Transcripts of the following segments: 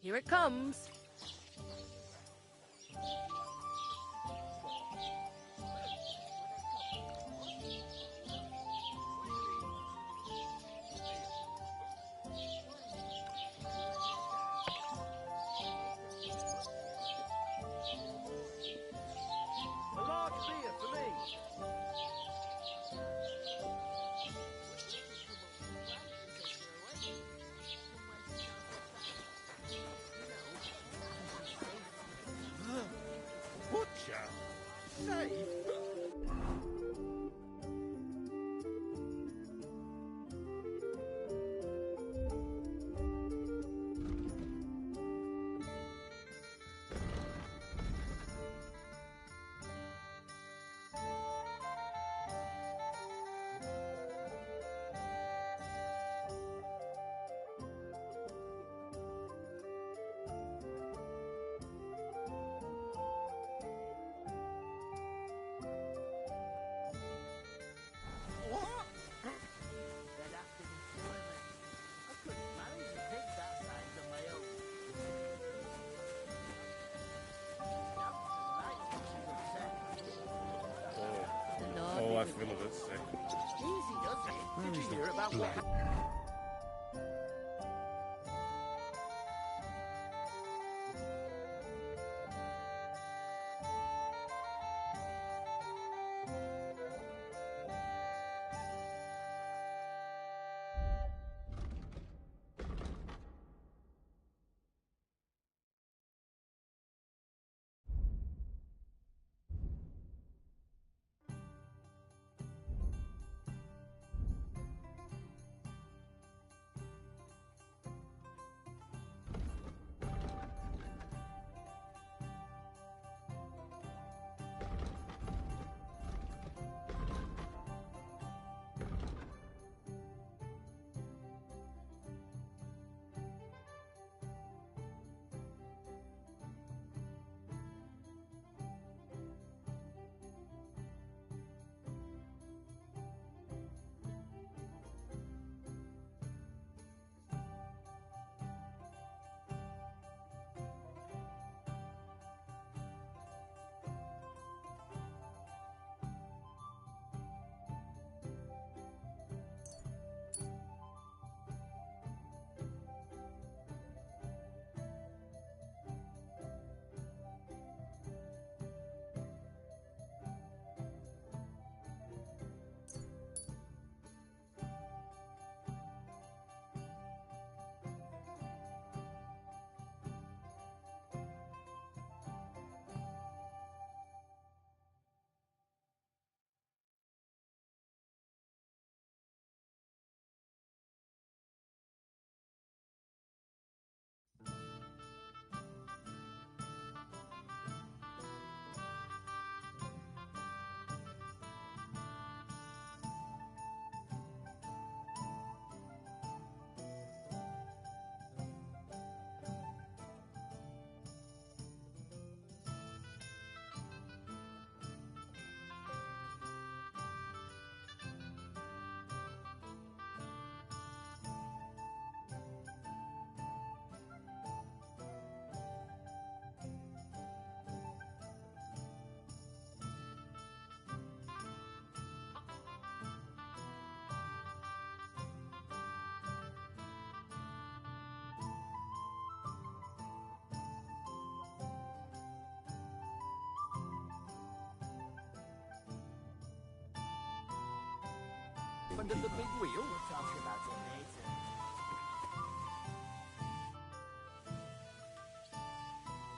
Here it comes. A large beer for me. Butcher? Saved? What? That afternoon tournament. I couldn't manage to pick that size on my own. Oh, I feel a bit sick. Easy, does it? Did you hear about what happened? Under the big wheel? We'll talk about it later.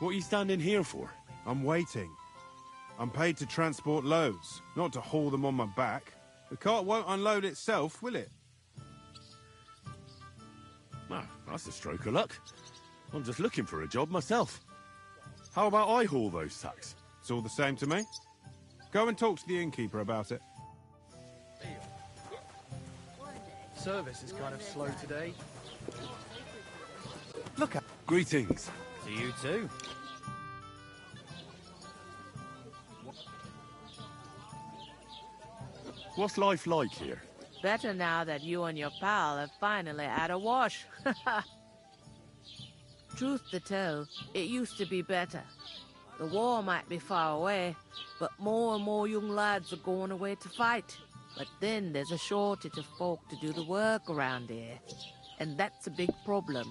What are you standing here for? I'm waiting. I'm paid to transport loads, not to haul them on my back. The cart won't unload itself, will it? Ah, that's a stroke of luck. I'm just looking for a job myself. How about I haul those sacks? It's all the same to me. Go and talk to the innkeeper about it. Service is kind of slow today. Look at... Greetings. To you too. What's life like here? Better now that you and your pal have finally had a wash. Truth to tell, it used to be better. The war might be far away, but more and more young lads are going away to fight. But then there's a shortage of folk to do the work around here, and that's a big problem.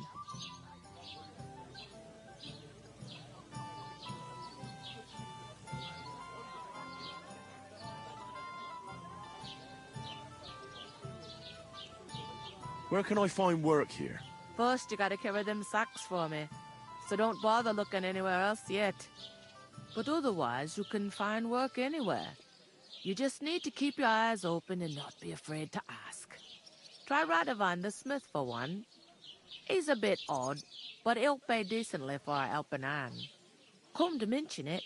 Where can I find work here? First, you gotta carry them sacks for me, so don't bother looking anywhere else yet. But otherwise, you can find work anywhere. You just need to keep your eyes open and not be afraid to ask. Try Radovan the smith for one. He's a bit odd, but he'll pay decently for a helping hand. Come to mention it,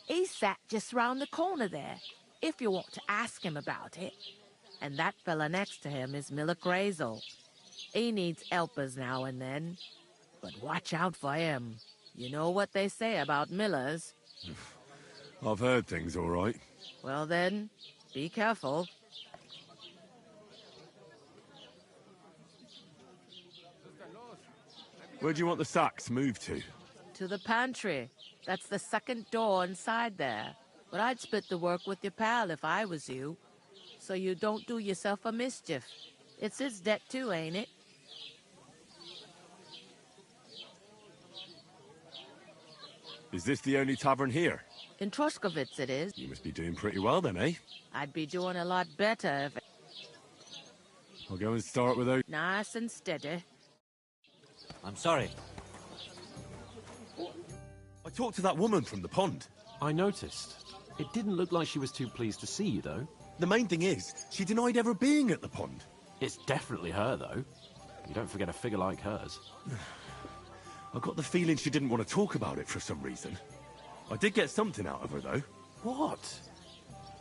he's sat just round the corner there, if you want to ask him about it. And that fella next to him is Miller Crazel. He needs helpers now and then, but watch out for him. You know what they say about Millers. I've heard things, all right. Well then, be careful. Where do you want the sacks moved to? To the pantry. That's the second door inside there. But I'd split the work with your pal if I was you, so you don't do yourself a mischief. It's his debt too, ain't it? Is this the only tavern here? In Troskovitz it is. You must be doing pretty well then, eh? I'd be doing a lot better if... I'll go and start with those. Nice and steady. I'm sorry. I talked to that woman from the pond. I noticed. It didn't look like she was too pleased to see you, though. The main thing is, she denied ever being at the pond. It's definitely her, though. You don't forget a figure like hers. I got the feeling she didn't want to talk about it for some reason. I did get something out of her, though. What?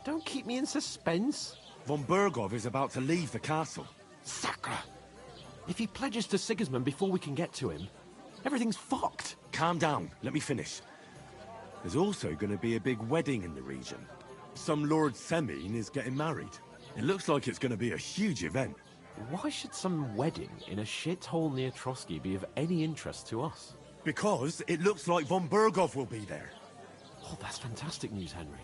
Don't keep me in suspense. Von Bergov is about to leave the castle. Sacre! If he pledges to Sigismund before we can get to him, everything's fucked. Calm down, let me finish. There's also going to be a big wedding in the region. Some Lord Semine is getting married. It looks like it's going to be a huge event. Why should some wedding in a shithole near Trotsky be of any interest to us? Because it looks like Von Bergov will be there. Oh, that's fantastic news, Henry.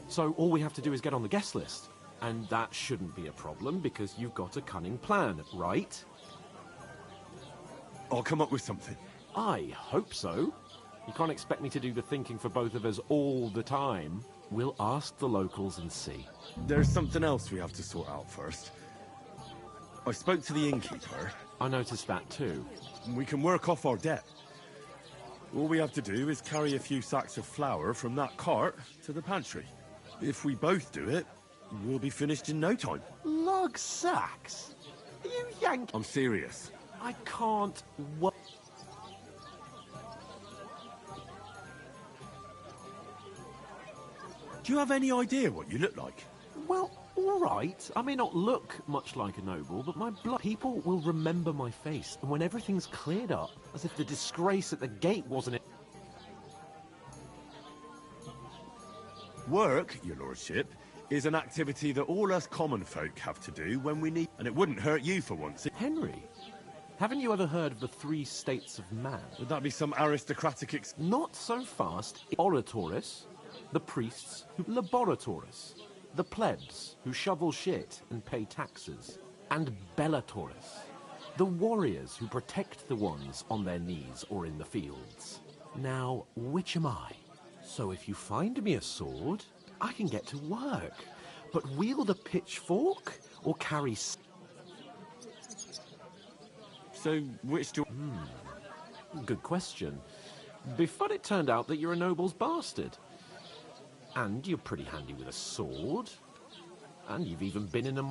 So all we have to do is get on the guest list. And that shouldn't be a problem because you've got a cunning plan, right? I'll come up with something. I hope so. You can't expect me to do the thinking for both of us all the time. We'll ask the locals and see. There's something else we have to sort out first. I spoke to the innkeeper. I noticed that too. We can work off our debt. All we have to do is carry a few sacks of flour from that cart to the pantry. If we both do it, we'll be finished in no time. Lug sacks? Are you yank? I'm serious. I can't wa- Do you have any idea what you look like? Well, all right. I may not look much like a noble, but my blood... People will remember my face, and when everything's cleared up, as if the disgrace at the gate wasn't it... Work, your lordship, is an activity that all us common folk have to do when we need... And it wouldn't hurt you for once. Henry, haven't you ever heard of the 3 states of man? Would that be some aristocratic Not so fast. Oratores, the priests, who laboratoris, the plebs, who shovel shit and pay taxes, and bellatores, the warriors who protect the ones on their knees or in the fields. Now, which am I? So if you find me a sword, I can get to work. But wield a pitchfork or carry... So, which do... Good question. Before it turned out that you're a noble's bastard. And you're pretty handy with a sword. And you've even been in a...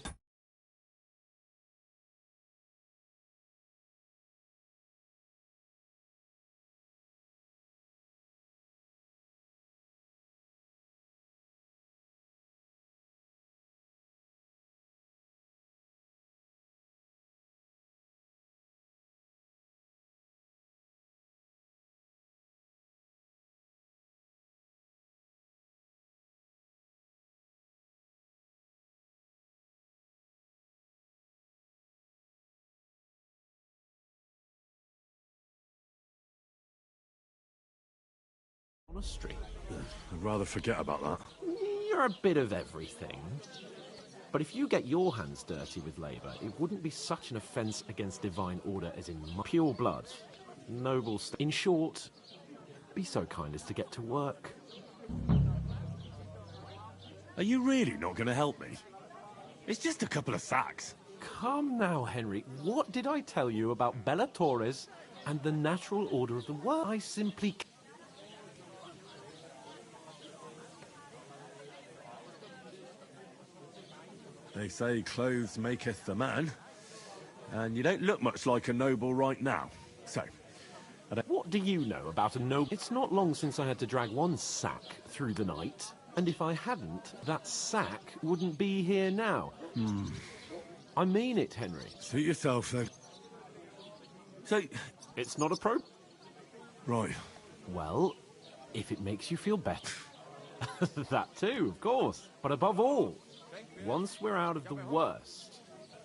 monastery. I'd rather forget about that. You're a bit of everything. But if you get your hands dirty with labour, it wouldn't be such an offence against divine order as in pure blood, noble in short, be so kind as to get to work. Are you really not going to help me? It's just a couple of sacks. Come now, Henry. What did I tell you about Bella Torres and the natural order of the world? I simply... They say clothes maketh the man, and you don't look much like a noble right now. So, What do you know about a noble? It's not long since I had to drag one sack through the night, and if I hadn't, that sack wouldn't be here now. I mean it, Henry. suit yourself then. So, It's not a pro... right. Well, if it makes you feel better. That too, of course. But above all, once we're out of the worst,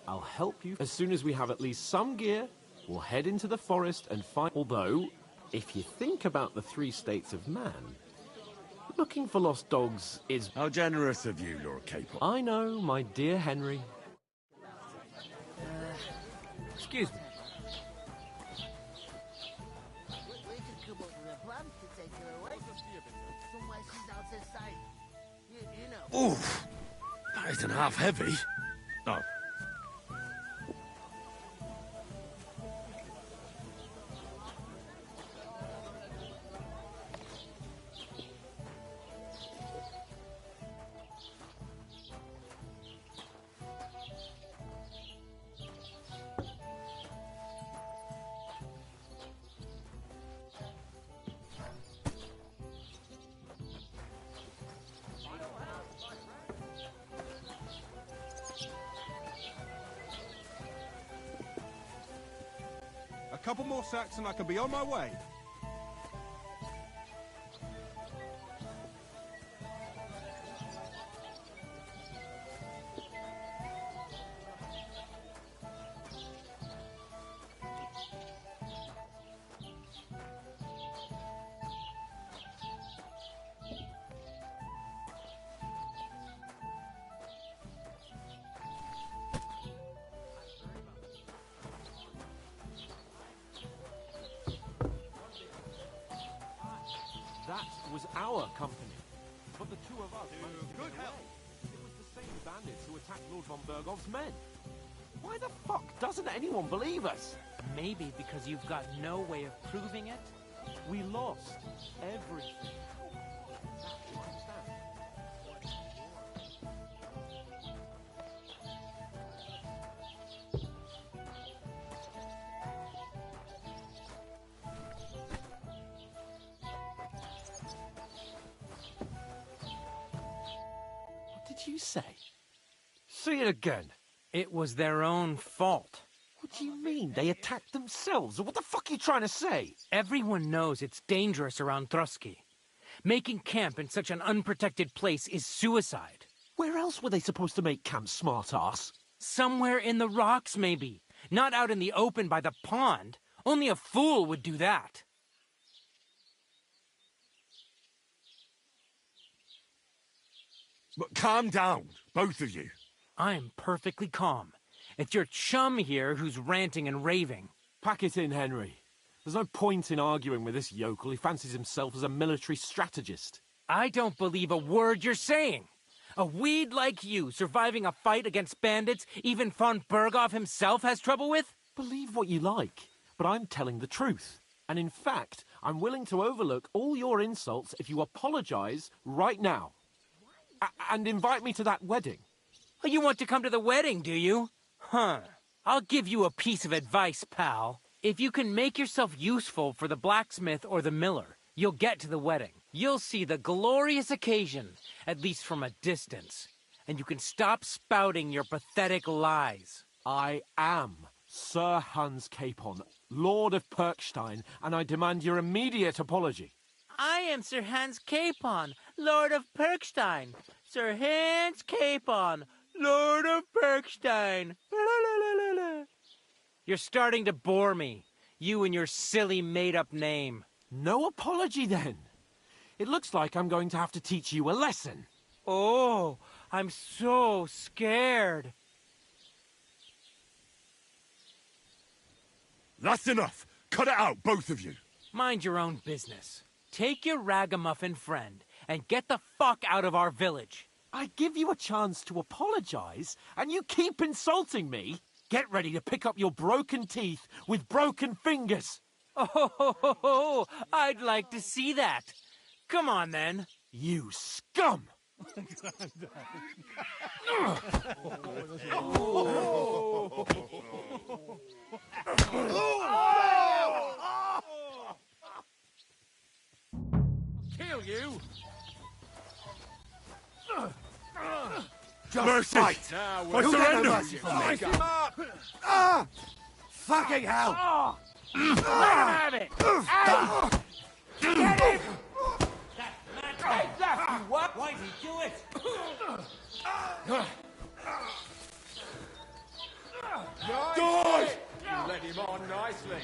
I'll help you. As soon as we have at least some gear, we'll head into the forest and find... Although, if you think about the 3 states of man, looking for lost dogs is... How generous of you, Lord Capel. I know, my dear Henry. Excuse me. We could come up with a plan to take her away. Somewhere she's out of sight. You know. Oof! That isn't half heavy. Oh. A couple more sacks and I can be on my way. That was our company. But the 2 of us... Good help! It was the same bandits who attacked Lord von Bergov's men. Why the fuck doesn't anyone believe us? Maybe because you've got no way of proving it? We lost everything. What did you say? Say it again. It was their own fault. What do you mean? They attacked themselves? What the fuck are you trying to say? Everyone knows it's dangerous around Trotsky. Making camp in such an unprotected place is suicide. Where else were they supposed to make camp, smart-ass? Somewhere in the rocks, maybe. Not out in the open by the pond. Only a fool would do that. But calm down, both of you. I'm perfectly calm. It's your chum here who's ranting and raving. Pack it in, Henry. There's no point in arguing with this yokel. He fancies himself as a military strategist. I don't believe a word you're saying. A weed like you surviving a fight against bandits even von Berghoff himself has trouble with? Believe what you like, but I'm telling the truth. And in fact, I'm willing to overlook all your insults if you apologize right now. And invite me to that wedding. Oh, you want to come to the wedding, do you? Huh. I'll give you a piece of advice, pal. If you can make yourself useful for the blacksmith or the miller, you'll get to the wedding. You'll see the glorious occasion, at least from a distance. And you can stop spouting your pathetic lies. I am Sir Hans Capon, Lord of Perkstein, and I demand your immediate apology. I am Sir Hans Capon, Lord of Perkstein. Sir Hans Capon, Lord of Perkstein. You're starting to bore me. You and your silly made-up name. No apology, then. It looks like I'm going to have to teach you a lesson. Oh, I'm so scared. That's enough. Cut it out, both of you. Mind your own business. Take your ragamuffin friend and get the fuck out of our village. I give you a chance to apologize, and you keep insulting me. Get ready to pick up your broken teeth with broken fingers. Oh, I'd like to see that. Come on, then. You scum! Kill you! Mercy! I surrender! Fucking hell! Let him have it! Hey! Get him! Hey, left, you what? Why'd he do it? Die! You led him on nicely.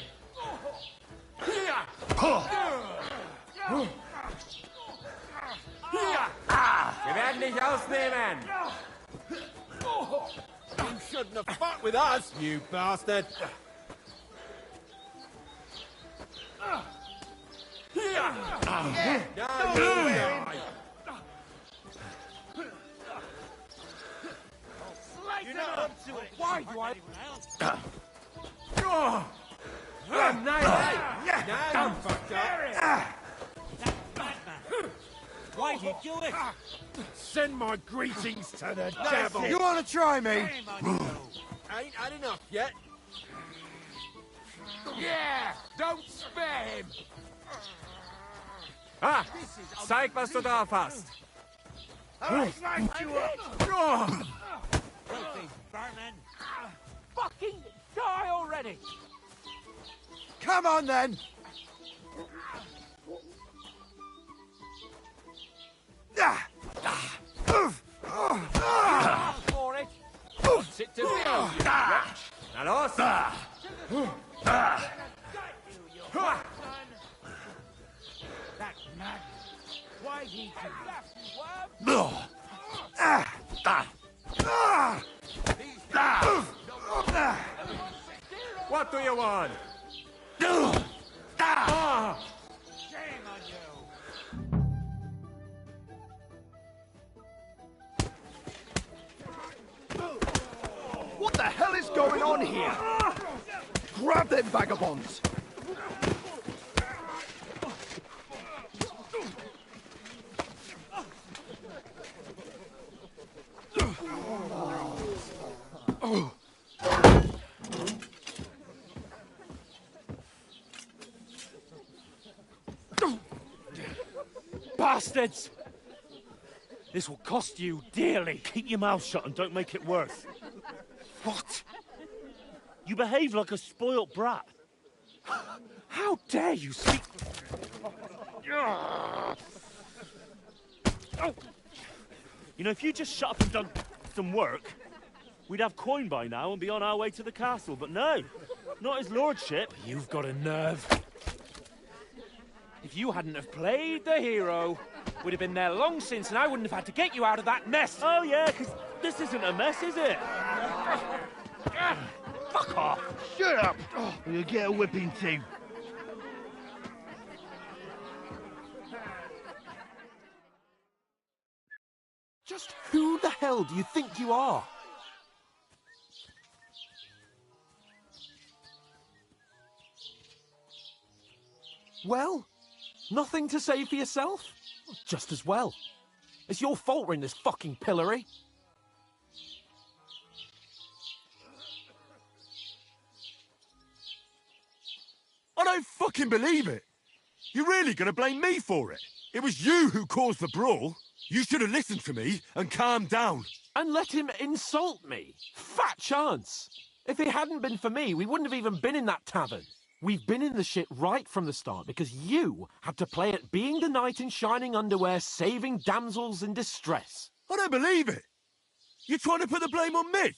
Wir werden dich ausnehmen! You shouldn't have fought with us, you bastard! You're not up to it. Why do I... Now you fucked up! Why'd he do it? Send my greetings to the devil! You want to try me? Ain't had enough yet. Yeah! Don't spare him! Ah! Zeig, was du drauf hast! Fucking die already! Come on then! For it! What's it to be, you wretch? Na los! That madman! Why'd he do What do you want? Shame on you! What the hell is going on here? Grab them vagabonds! Bastards! This will cost you dearly. Keep your mouth shut and don't make it worse. What? You behave like a spoilt brat. How dare you speak... You know, if you just shut up and done some work, we'd have coin by now and be on our way to the castle. But no, not his lordship. You've got a nerve. If you hadn't have played the hero, we'd have been there long since and I wouldn't have had to get you out of that nest. Oh yeah, because this isn't a mess, is it? Fuck off. Shut up! Or you'll get a whipping too. Just who the hell do you think you are? Well, nothing to say for yourself? Just as well. It's your fault we're in this fucking pillory. I don't fucking believe it. You're really gonna blame me for it? It was you who caused the brawl. You should have listened to me and calmed down. And let him insult me. Fat chance. If it hadn't been for me, we wouldn't have even been in that tavern. We've been in the shit right from the start because you had to play at being the knight in shining underwear, saving damsels in distress. I don't believe it. You're trying to put the blame on me?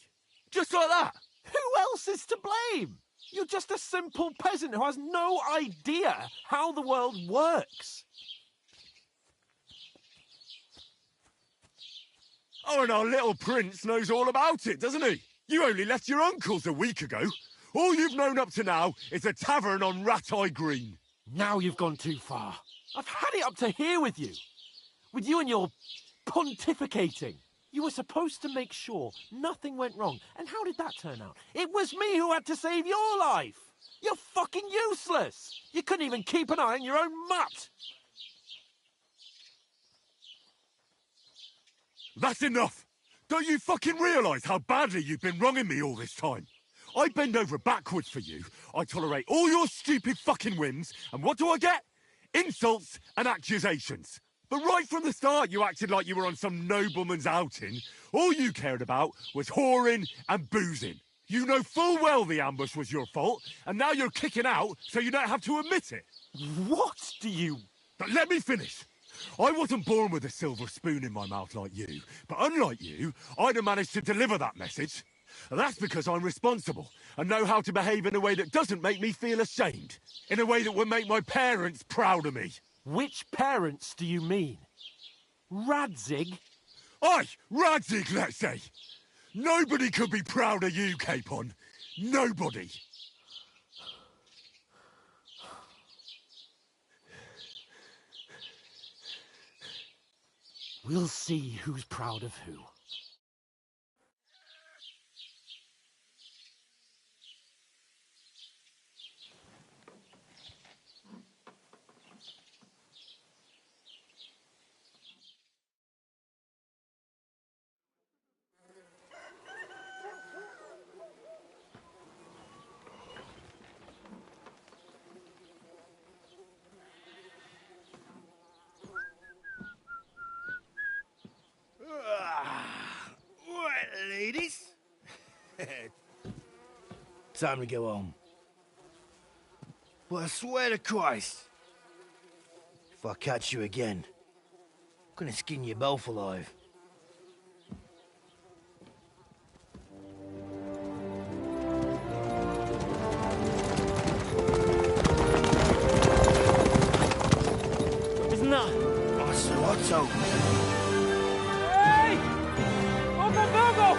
Just like that? Who else is to blame? You're just a simple peasant who has no idea how the world works. Oh, and our little prince knows all about it, doesn't he? You only left your uncle's a week ago. All you've known up to now is a tavern on Rat-Eye Green. Now you've gone too far. I've had it up to here with you. With you and your pontificating. You were supposed to make sure nothing went wrong. And how did that turn out? It was me who had to save your life. You're fucking useless. You couldn't even keep an eye on your own mutt. That's enough! Don't you fucking realise how badly you've been wronging me all this time? I bend over backwards for you, I tolerate all your stupid fucking whims, and what do I get? Insults and accusations. But right from the start you acted like you were on some nobleman's outing. All you cared about was whoring and boozing. You know full well the ambush was your fault, and now you're kicking out so you don't have to admit it. What do you... But let me finish. I wasn't born with a silver spoon in my mouth like you, but unlike you, I'd have managed to deliver that message. That's because I'm responsible and know how to behave in a way that doesn't make me feel ashamed. In a way that would make my parents proud of me. Which parents do you mean? Radzig? Aye, Radzig, let's say. Nobody could be proud of you, Capon. Nobody. We'll see who's proud of who. Right, ladies. Time to go home. But I swear to Christ, if I catch you again, I'm gonna skin you both alive. Isn't that... Otto. Hey! Uncle Bogo!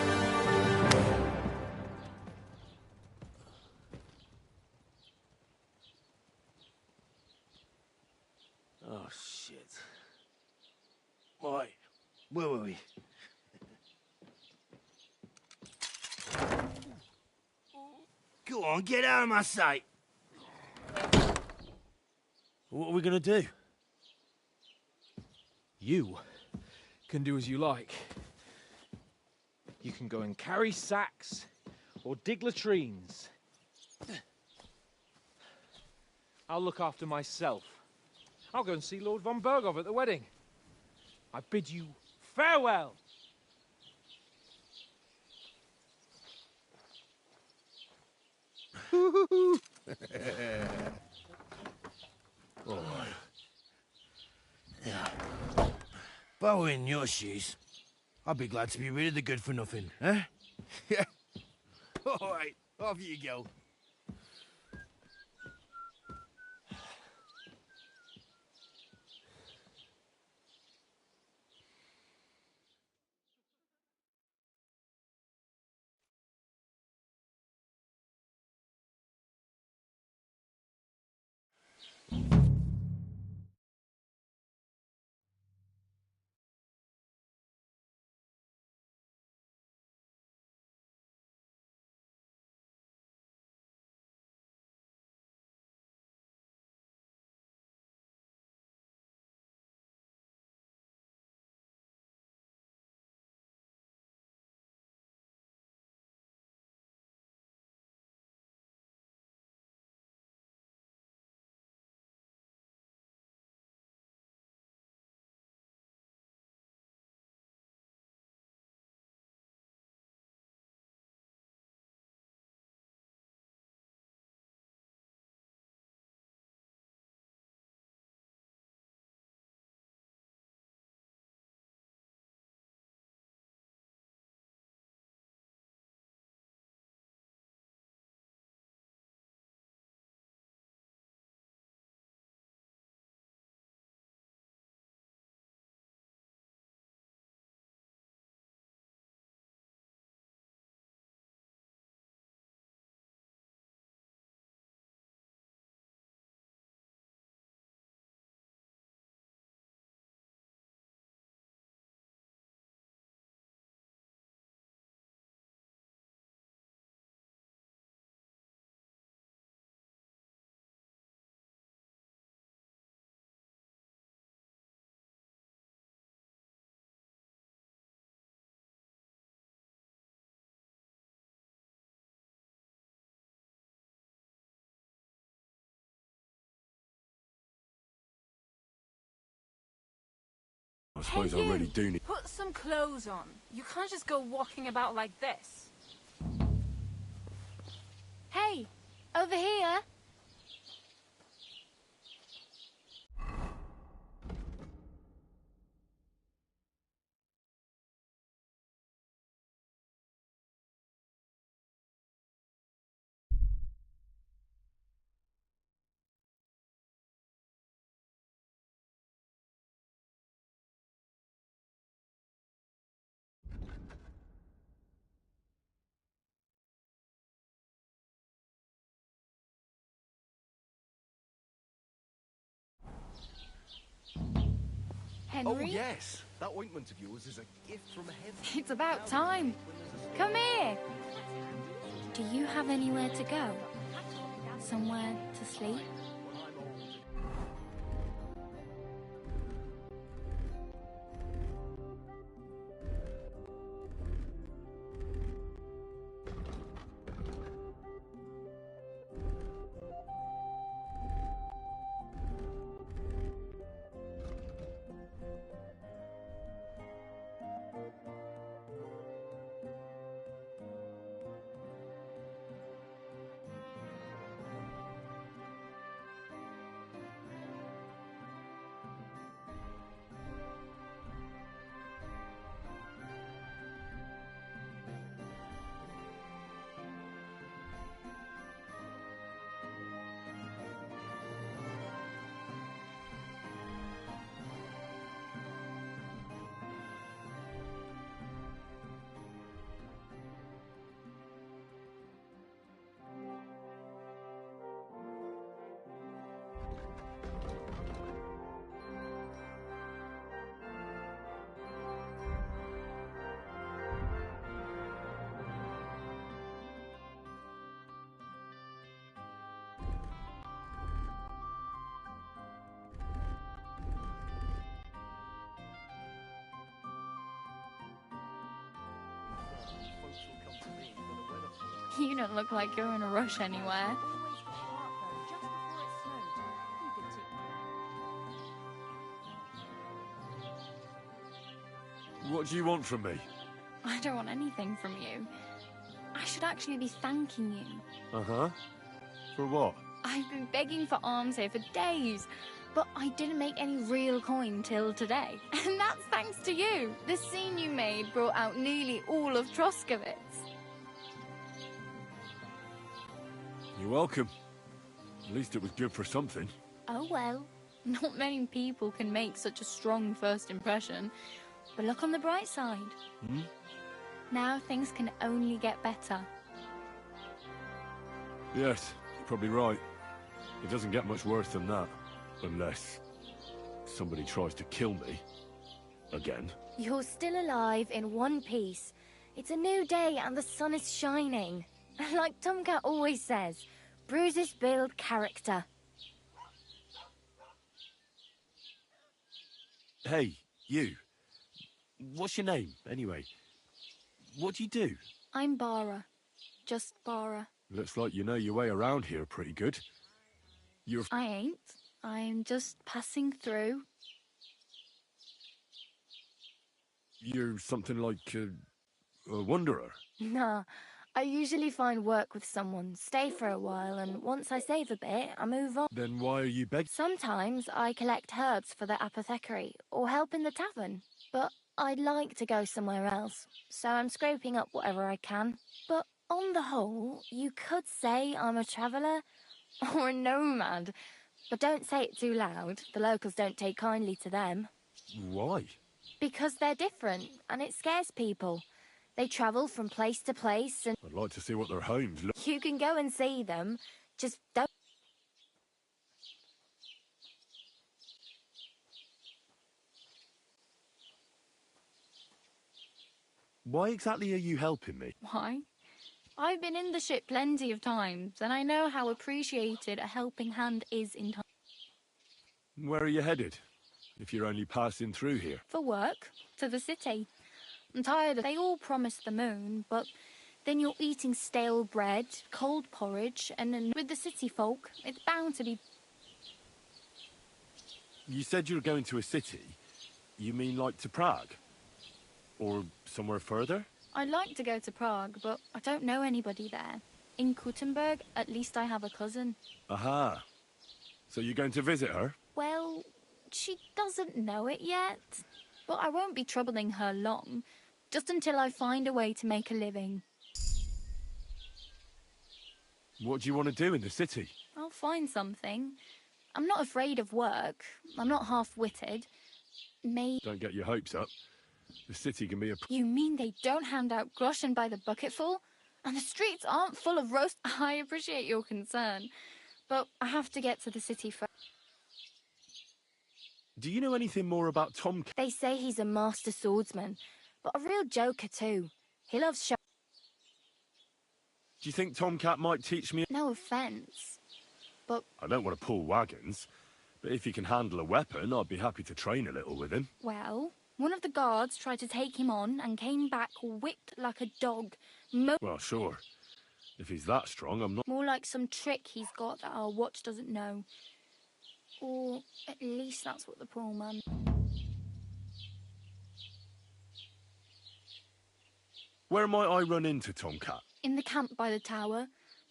Oh, shit. Right. Where were we? Go on, get out of my sight. What are we gonna do? You can do as you like. You can go and carry sacks or dig latrines. I'll look after myself. I'll go and see Lord von Bergov at the wedding. I bid you farewell. Yeah. If I were in your shoes, I'd be glad to be rid of the good-for-nothing, eh? Yeah. All right, off you go. I suppose I Hey, really you! do need... Put some clothes on. You can't just go walking about like this. Hey, over here. Henry? Oh, yes. That ointment of yours is a gift from heaven. It's about time. Come here. Do you have anywhere to go? Somewhere to sleep? You don't look like you're in a rush anywhere. What do you want from me? I don't want anything from you. I should actually be thanking you. Uh-huh. For what? I've been begging for alms here for days, but I didn't make any real coin till today. And that's thanks to you. The scene you made brought out nearly all of Troskowitz. You're welcome. At least it was good for something. Oh well, not many people can make such a strong first impression. But look on the bright side. Hmm? Now things can only get better. Yes, you're probably right. It doesn't get much worse than that. Unless somebody tries to kill me. Again. You're still alive in one piece. It's a new day and the sun is shining. Like Tomcat always says, bruises build character. Hey, you. What's your name, anyway? What do you do? I'm Bara. Just Bara. Looks like you know your way around here pretty good. You're... I ain't. I'm just passing through. You're something like a wanderer? Nah. I usually find work with someone, stay for a while, and once I save a bit, I move on. Then why are you begging? Sometimes I collect herbs for the apothecary, or help in the tavern. But I'd like to go somewhere else, so I'm scraping up whatever I can. But on the whole, you could say I'm a traveller, or a nomad. But don't say it too loud, the locals don't take kindly to them. Why? Because they're different, and it scares people. They travel from place to place and... I'd like to see what their homes look... You can go and see them, just don't... Why exactly are you helping me? Why? I've been in the ship plenty of times, and I know how appreciated a helping hand is in time. Where are you headed? If you're only passing through here? For work, to the city. I'm tired of... They all promise the moon, but then you're eating stale bread, cold porridge, and then with the city folk, it's bound to be... You said you were going to a city. You mean like to Prague? Or somewhere further? I'd like to go to Prague, but I don't know anybody there. In Kuttenberg, at least I have a cousin. Aha. So you're going to visit her? Well, she doesn't know it yet. But I won't be troubling her long, just until I find a way to make a living. What do you want to do in the city? I'll find something. I'm not afraid of work. I'm not half-witted. Don't get your hopes up. The city can be a... You mean they don't hand out groschen by the bucketful? And the streets aren't full of roast... I appreciate your concern, but I have to get to the city first. Do you know anything more about Tom? They say he's a master swordsman, but a real joker too. He loves show... Do you think Tomcat might teach me? No offence, but... I don't want to pull wagons, but if he can handle a weapon, I'd be happy to train a little with him. Well, one of the guards tried to take him on and came back whipped like a dog. Well, sure. If he's that strong, I'm not... More like some trick he's got that our watch doesn't know. Or at least that's what the poor man... Where might I run into Tomcat? In the camp by the tower.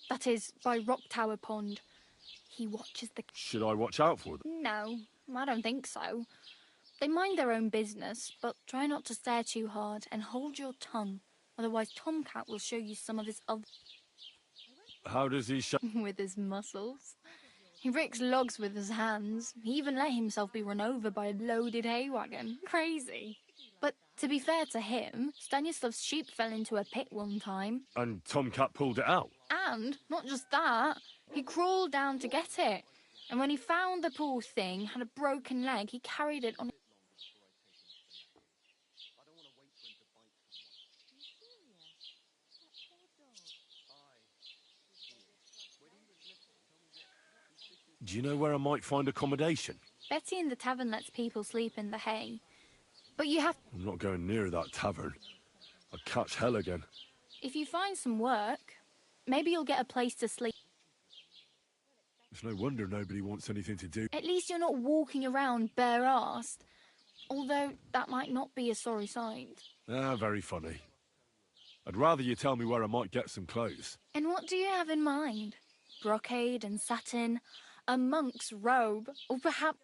That is, by Rock Tower Pond. He watches the... Should I watch out for them? No, I don't think so. They mind their own business, but try not to stare too hard and hold your tongue. Otherwise Tomcat will show you some of his other... How does he show... With his muscles. He ricks logs with his hands. He even let himself be run over by a loaded hay wagon. Crazy. But to be fair to him, Stanislav's sheep fell into a pit one time. And Tomcat pulled it out? And, not just that, he crawled down to get it. And when he found the poor thing had a broken leg, he carried it on... Do you know where I might find accommodation? Betty in the tavern lets people sleep in the hay. But you have... I'm not going near that tavern. I'd catch hell again. If you find some work, maybe you'll get a place to sleep. It's no wonder nobody wants anything to do. At least you're not walking around bare-arsed. Although that might not be a sorry sight. Ah, very funny. I'd rather you tell me where I might get some clothes. And what do you have in mind? Brocade and satin? A monk's robe? Or perhaps...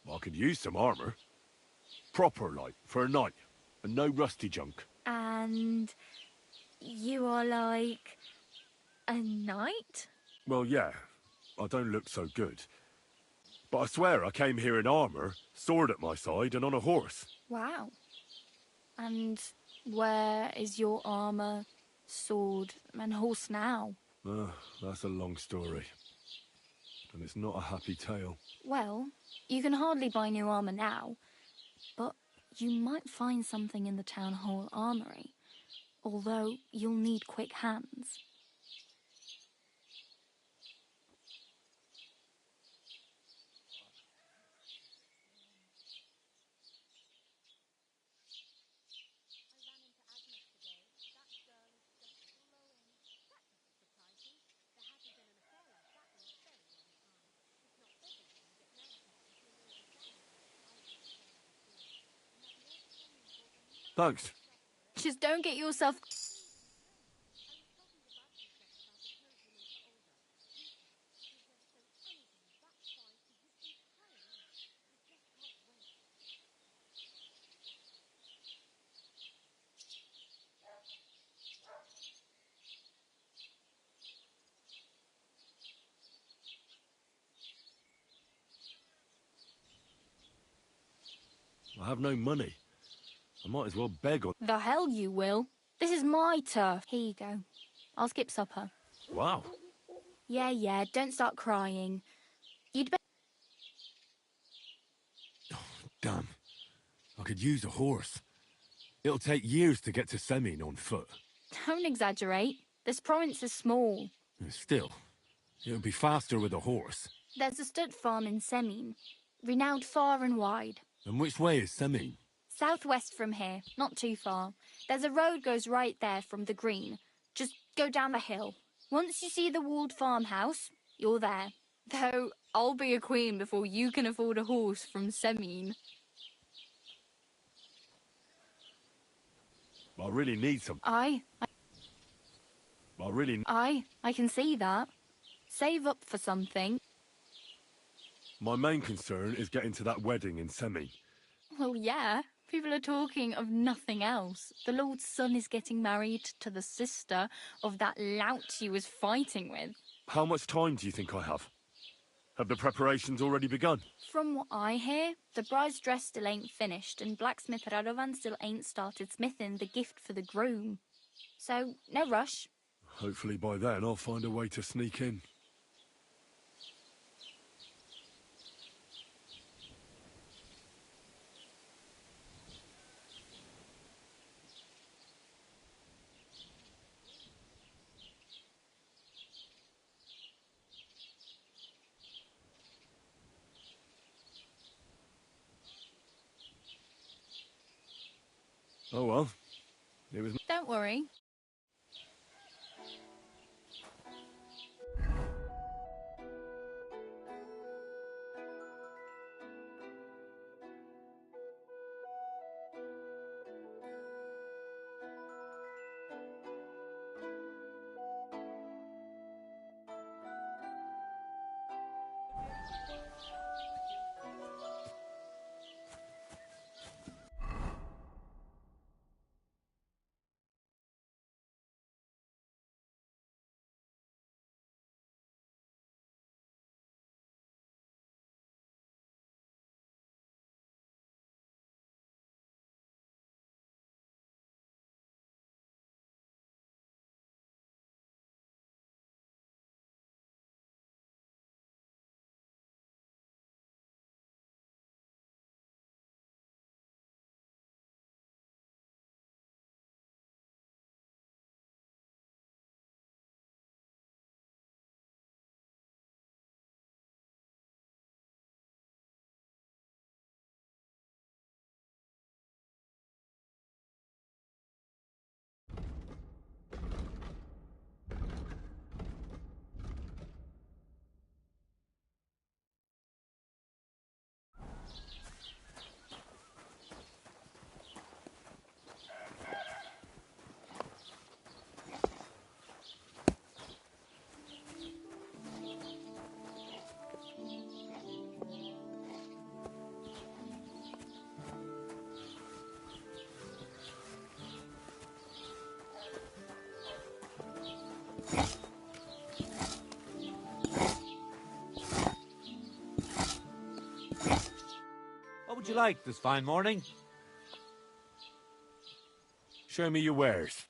I could use some armour. Proper, like, for a night. And no rusty junk. And... you are like... a knight? Well, yeah. I don't look so good. But I swear I came here in armour, sword at my side, and on a horse. Wow. And where is your armour, sword, and horse now? That's a long story. And it's not a happy tale. Well, you can hardly buy new armour now, but you might find something in the town hall armoury, although you'll need quick hands. Thanks. Just don't get yourself... I have no money. I might as well beg on... The hell you will. This is my turf. Here you go. I'll skip supper. Wow. Yeah, don't start crying. You'd better... Damn. I could use a horse. It'll take years to get to Semin on foot. Don't exaggerate. This province is small. Still, it'll be faster with a horse. There's a stud farm in Semin, renowned far and wide. And which way is Semin? Southwest from here, not too far. There's a road goes right there from the green. Just go down the hill. Once you see the walled farmhouse, you're there. Though I'll be a queen before you can afford a horse from Semine. I really need some. I can see that. Save up for something. My main concern is getting to that wedding in Semi. Well, yeah. People are talking of nothing else. The Lord's son is getting married to the sister of that lout he was fighting with. How much time do you think I have? Have the preparations already begun? From what I hear, the bride's dress still ain't finished, and blacksmith Radovan still ain't started smithing the gift for the groom. So, no rush. Hopefully by then I'll find a way to sneak in. Oh well, it was... Don't worry. What would you like this fine morning? Show me your wares.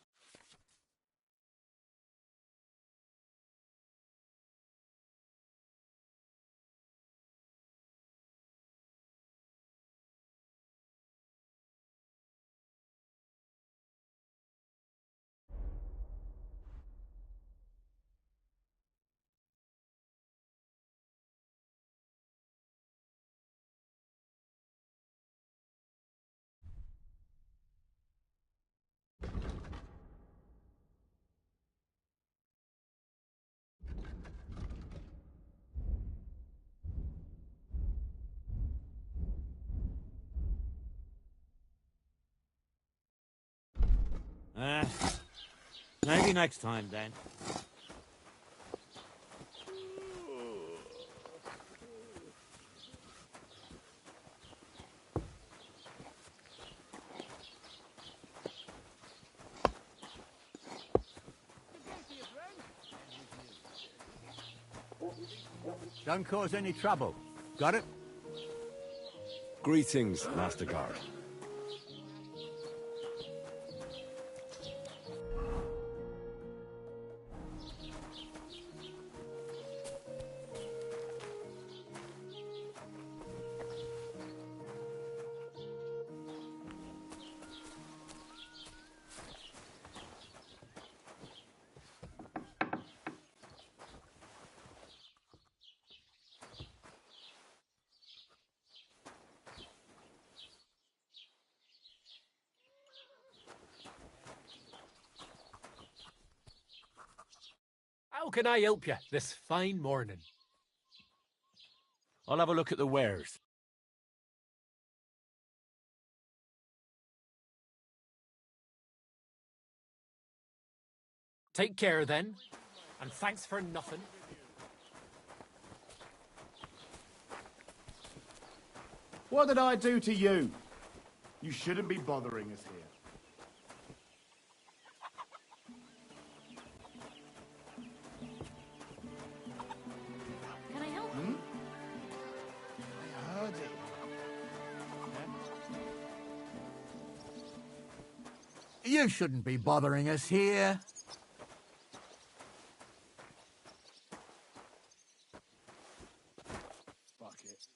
Maybe next time then. Don't cause any trouble. Got it? Greetings, Master Guard. How can I help you this fine morning? I'll have a look at the wares. Take care then, and thanks for nothing. What did I do to you? You shouldn't be bothering us here. Can I help? I heard it. You shouldn't be bothering us here. Fuck it.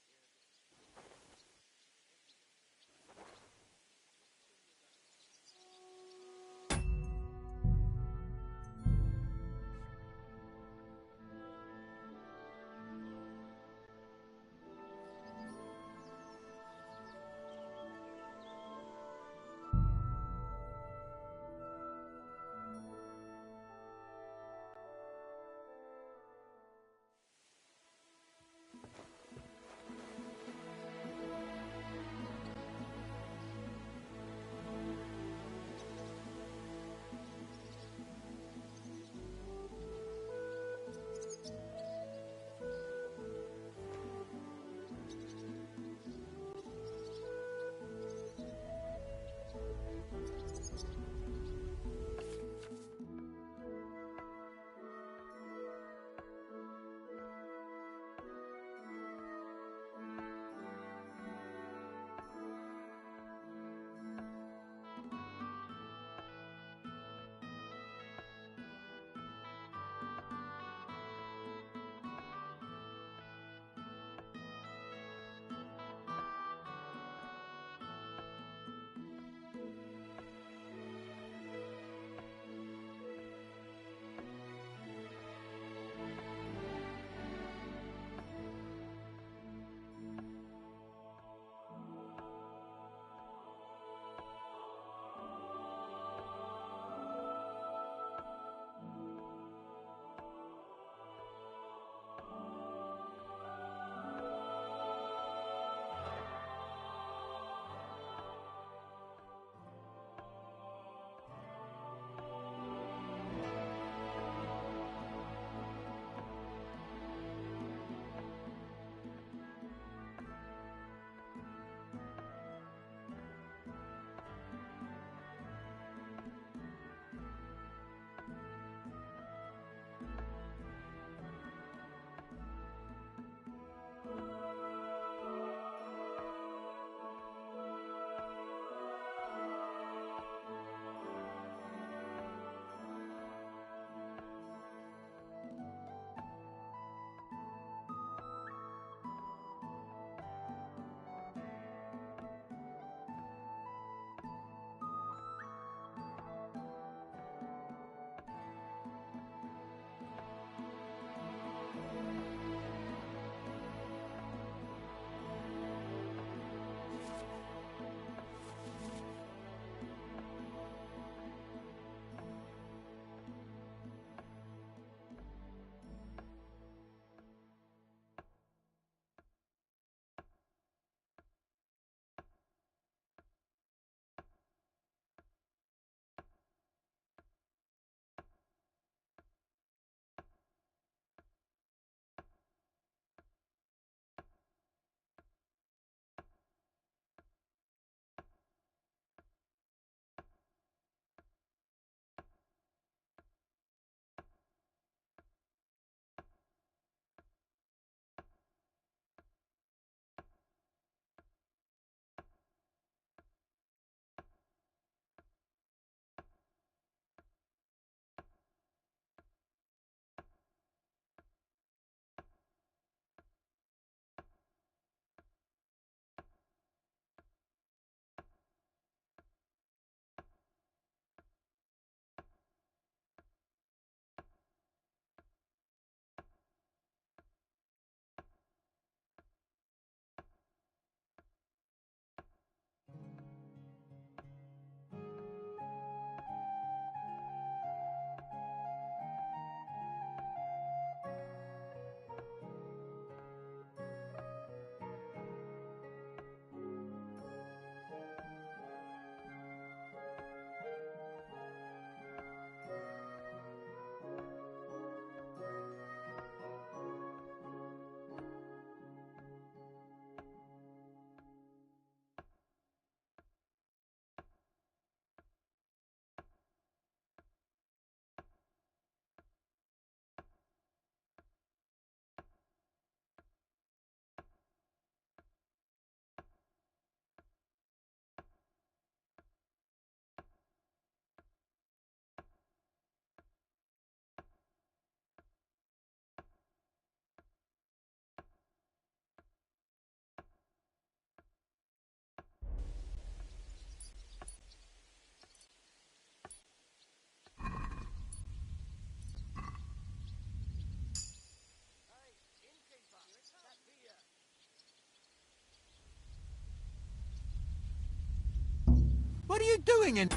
doing in...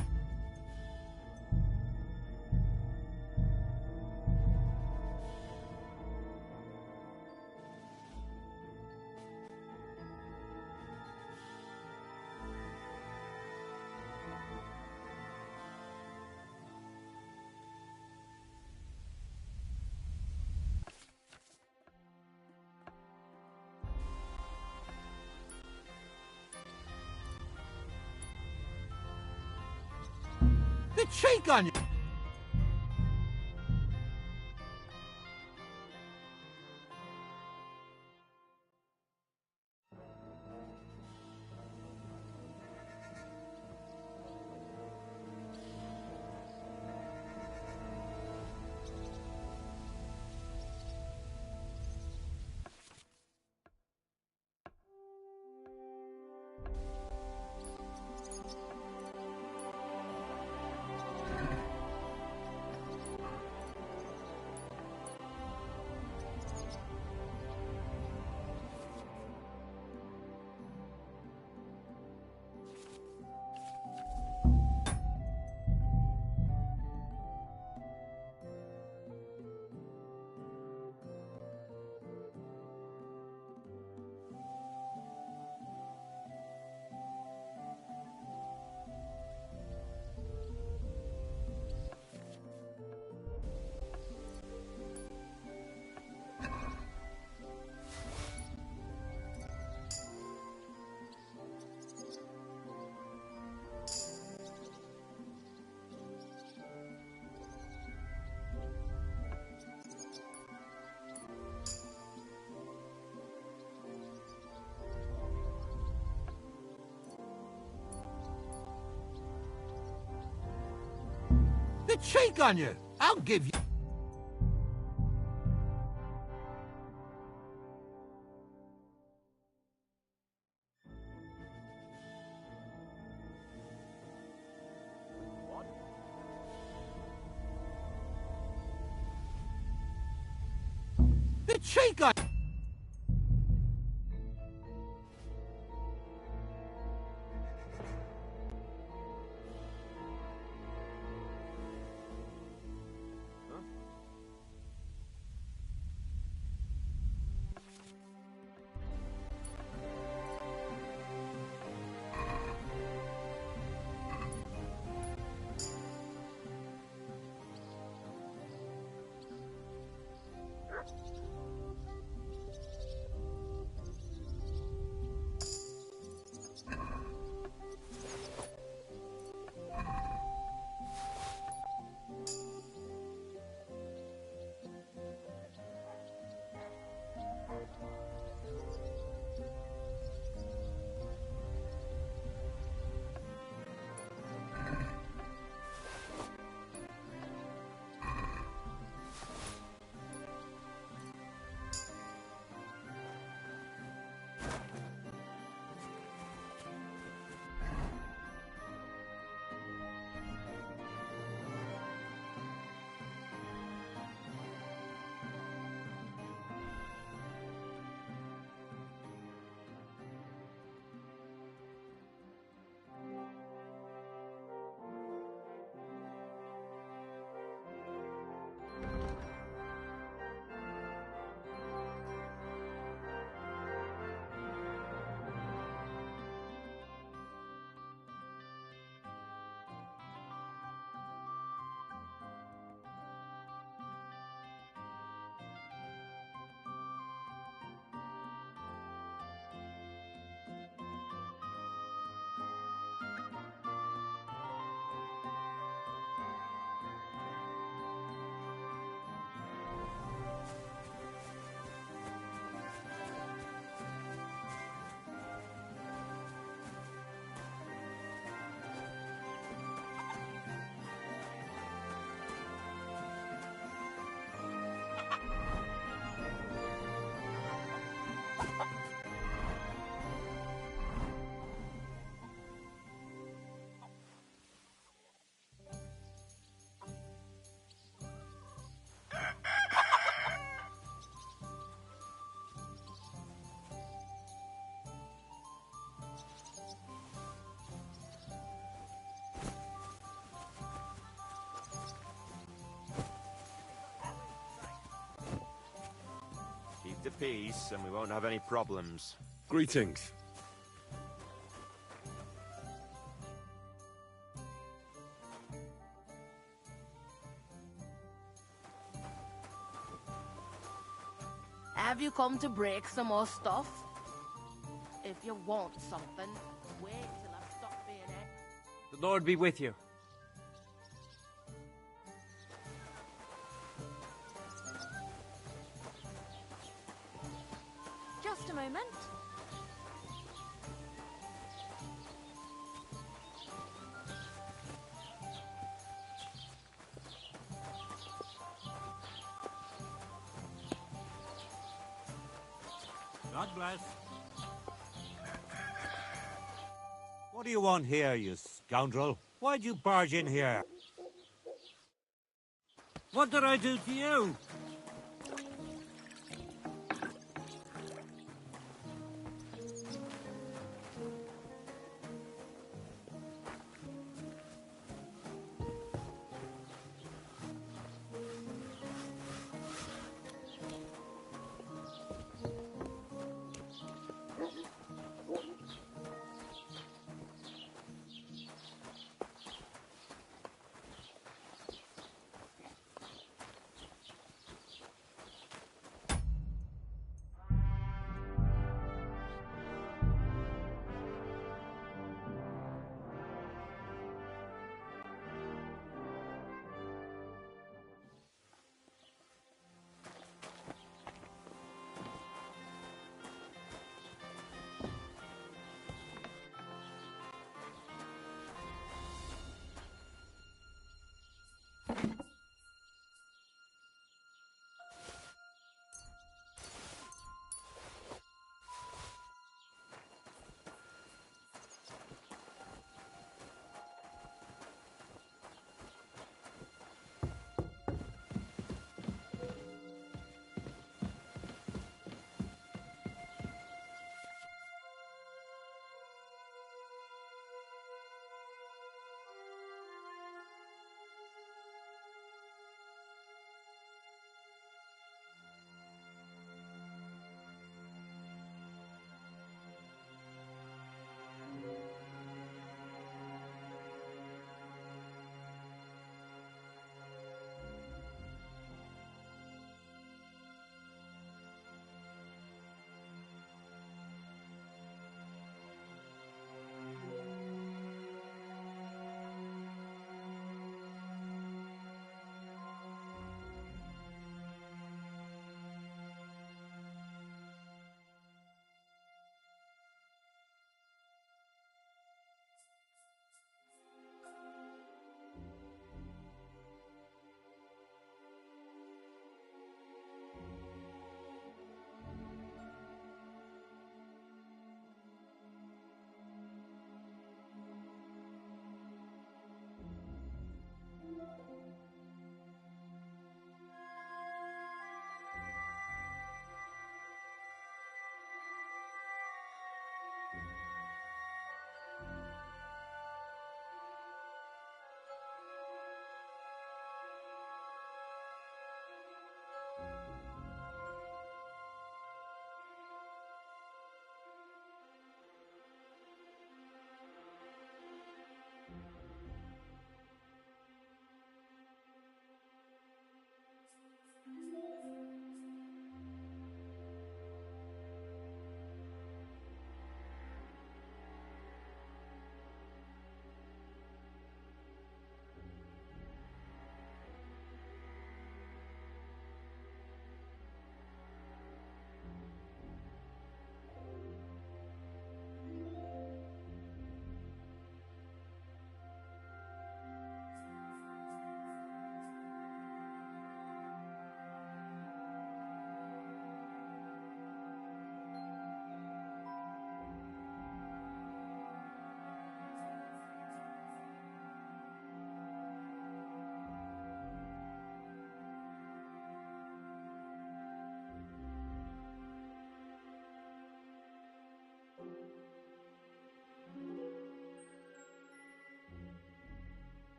The cheek on you! The cheek on you! I'll give you... The cheek on... peace, and we won't have any problems. Greetings. Have you come to break some more stuff? If you want something, wait till I've stopped being it. The Lord be with you. Just a moment. God bless. What do you want here, you scoundrel? Why'd you barge in here? What did I do to you?